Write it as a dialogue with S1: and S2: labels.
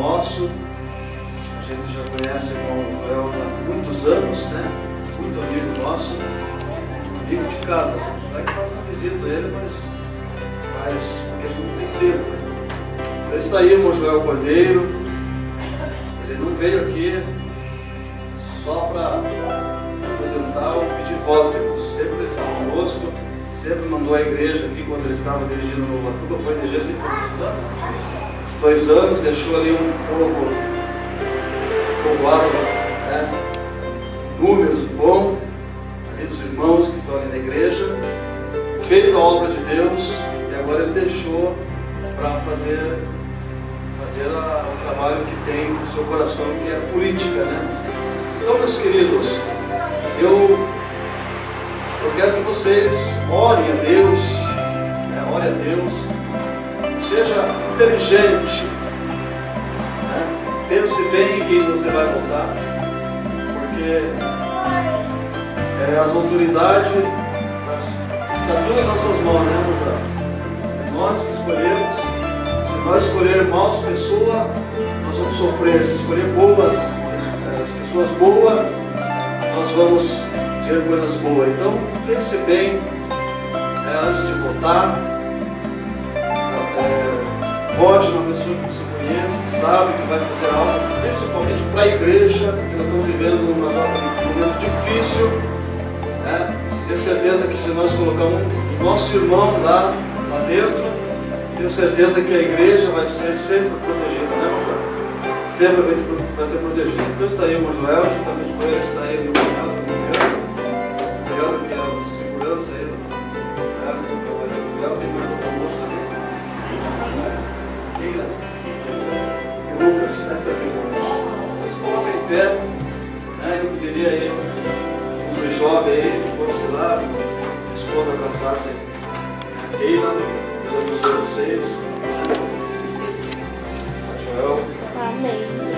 S1: nosso. A gente já conhece o irmão Joel há muitos anos, né? Muito amigo nosso, amigo de casa. Não é que nós não visitamos ele, mas porque a gente não tem tempo. Então está aí o irmão Joel Cordeiro. Ele não veio aqui só para se apresentar ou pedir voto. Sempre ele está conosco, sempre mandou a igreja aqui quando ele estava dirigindo no Ubatuba. Foi dirigir de 2 anos, deixou ali um povoado, né? Números bom, ali dos irmãos que estão ali na igreja, fez a obra de Deus e agora ele deixou para fazer o trabalho que tem no seu coração, que é a política, né? Então, meus queridos, eu quero que vocês orem a Deus, né? Orem a Deus, seja inteligente, né? Pense bem em quem você vai votar, porque as autoridades estão tudo em nossas mãos, né, José? É nós que escolhemos. Se nós escolher maus pessoas, nós vamos sofrer. Se escolher pessoas boas, nós vamos ter coisas boas. Então, pense bem antes de votar. Vote numa pessoa que você conhece, que sabe que vai fazer algo, principalmente para a igreja, porque nós estamos vivendo um momento difícil, né? Tenho certeza que se nós colocarmos o nosso irmão lá dentro, tenho certeza que a igreja vai ser sempre protegida, né, meu Joel? Sempre vai ser protegida. Então está aí o irmão Joel, juntamente com ele está aí o meu cunhado, Leandro, que é a segurança aí do Joel, tem mais outra moça ali. Keila e Lucas, esta aqui. Mas coloca em pé, né? Eu pediria aí os jovens aí, que fosse lá, a esposa abraçasse a Keila, Deus abençoe vocês. Joel.
S2: Amém.